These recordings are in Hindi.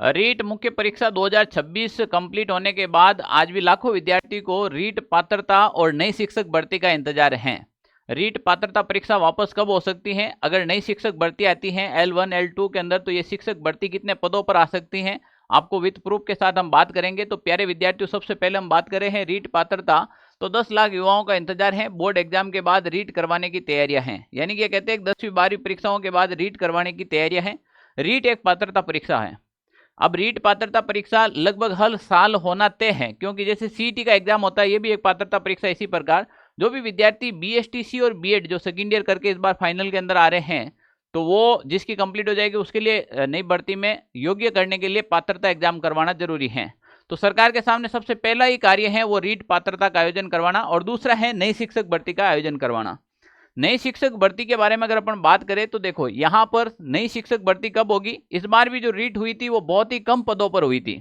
रीट मुख्य परीक्षा 2026 कंप्लीट होने के बाद आज भी लाखों विद्यार्थी को रीट पात्रता और नई शिक्षक भर्ती का इंतजार है। रीट पात्रता परीक्षा वापस कब हो सकती है? अगर नई शिक्षक भर्ती आती है L1 L2 के अंदर, तो ये शिक्षक भर्ती कितने पदों पर आ सकती है, आपको विद प्रूफ के साथ हम बात करेंगे। तो प्यारे विद्यार्थियों, सबसे पहले हम बात करें हैं रीट पात्रता। तो 10 लाख युवाओं का इंतजार है। बोर्ड एग्जाम के बाद रीट करवाने की तैयारियां हैं, यानी कि कहते हैं 10वीं 12वीं परीक्षाओं के बाद रीट करवाने की तैयारियां हैं। रीट एक पात्रता परीक्षा है। अब रीट पात्रता परीक्षा लगभग हर साल होना तय है, क्योंकि जैसे सीईटी का एग्जाम होता है, ये भी एक पात्रता परीक्षा। इसी प्रकार जो भी विद्यार्थी बीएसटीसी और बीएड जो सेकेंड ईयर करके इस बार फाइनल के अंदर आ रहे हैं, तो वो जिसकी कंप्लीट हो जाएगी उसके लिए नई भर्ती में योग्य करने के लिए पात्रता एग्जाम करवाना जरूरी है। तो सरकार के सामने सबसे पहला ही कार्य है वो रीट पात्रता का आयोजन करवाना, और दूसरा है नई शिक्षक भर्ती का आयोजन करवाना। नई शिक्षक भर्ती के बारे में अगर अपन बात करें तो देखो, यहाँ पर नई शिक्षक भर्ती कब होगी? इस बार भी जो रीट हुई थी वो बहुत ही कम पदों पर हुई थी।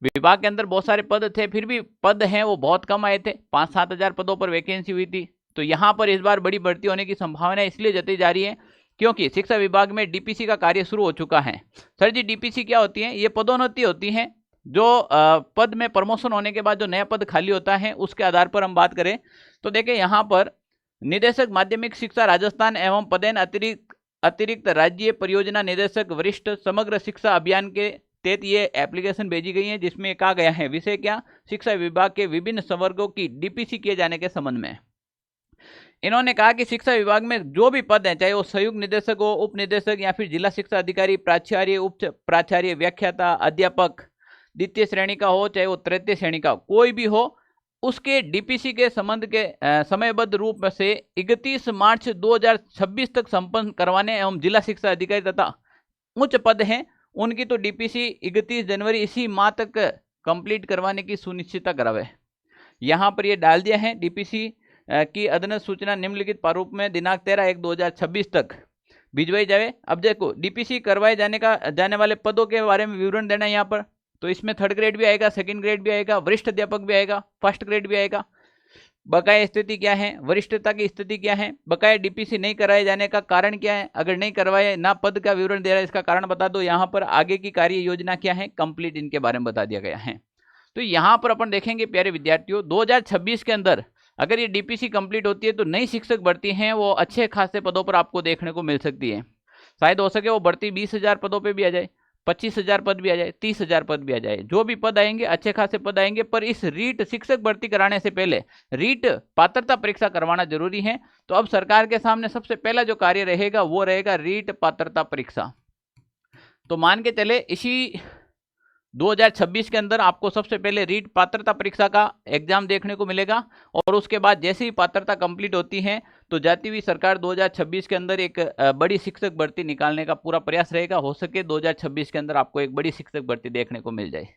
विभाग के अंदर बहुत सारे पद थे, फिर भी पद हैं वो बहुत कम आए थे। 5-7 हजार पदों पर वैकेंसी हुई थी। तो यहाँ पर इस बार बड़ी भर्ती होने की संभावना इसलिए जताई जा रही है क्योंकि शिक्षा विभाग में डीपीसी का कार्य शुरू हो चुका है। सर जी, डीपीसी क्या होती है? ये पदोन्नति होती है। जो पद में प्रमोशन होने के बाद जो नया पद खाली होता है उसके आधार पर हम बात करें तो देखें, यहाँ पर निदेशक माध्यमिक शिक्षा राजस्थान एवं पदेन अतिरिक्त राज्य परियोजना निदेशक वरिष्ठ समग्र शिक्षा अभियान के तहत ये एप्लीकेशन भेजी गई है, जिसमें कहा गया है विषय क्या? शिक्षा विभाग के विभिन्न संवर्गों की डीपीसी किए जाने के संबंध में। इन्होंने कहा कि शिक्षा विभाग में जो भी पद हैं, चाहे वो संयुक्त निदेशक हो, उप निदेशक या फिर जिला शिक्षा अधिकारी, प्राचार्य, उप प्राचार्य, व्याख्याता, अध्यापक द्वितीय श्रेणी का हो, चाहे वो तृतीय श्रेणी का कोई भी हो, उसके डीपीसी के संबंध के समयबद्ध रूप से 31 मार्च 2026 तक संपन्न करवाने एवं जिला शिक्षा अधिकारी तथा उच्च पद हैं उनकी तो डीपीसी 31 जनवरी इसी माह तक कंप्लीट करवाने की सुनिश्चितता करावे। यहाँ पर ये डाल दिया है डीपीसी की अदनत सूचना निम्नलिखित प्रारूप में दिनांक 13/1/2026 तक भिजवाई जाए। अब देखो, डीपीसी करवाए जाने वाले पदों के बारे में विवरण देना है यहाँ पर। तो इसमें 3rd ग्रेड भी आएगा, 2nd ग्रेड भी आएगा, वरिष्ठ अध्यापक भी आएगा, 1st ग्रेड भी आएगा। बकाया स्थिति क्या है, वरिष्ठता की स्थिति क्या है, बकाया डीपीसी नहीं कराए जाने का कारण क्या है, अगर नहीं करवाए ना पद का विवरण दे रहा है इसका कारण बता दो। यहाँ पर आगे की कार्य योजना क्या है, कंप्लीट इनके बारे में बता दिया गया है। तो यहाँ पर अपन देखेंगे प्यारे विद्यार्थियों, 2026 के अंदर अगर ये डीपीसी कंप्लीट होती है तो नई शिक्षक भर्ती है वो अच्छे खासे पदों पर आपको देखने को मिल सकती है। शायद हो सके वो भर्ती 20,000 पदों पर भी आ जाए, 25,000 पद भी आ जाए, 30,000 पद भी आ जाए। जो भी पद आएंगे अच्छे खासे पद आएंगे, पर इस रीट शिक्षक भर्ती कराने से पहले रीट पात्रता परीक्षा करवाना जरूरी है। तो अब सरकार के सामने सबसे पहला जो कार्य रहेगा वो रहेगा रीट पात्रता परीक्षा। तो मान के चले इसी 2026 के अंदर आपको सबसे पहले रीट पात्रता परीक्षा का एग्जाम देखने को मिलेगा, और उसके बाद जैसे ही पात्रता कंप्लीट होती है तो जाती हुई सरकार 2026 के अंदर एक बड़ी शिक्षक भर्ती निकालने का पूरा प्रयास रहेगा। हो सके 2026 के अंदर आपको एक बड़ी शिक्षक भर्ती देखने को मिल जाए।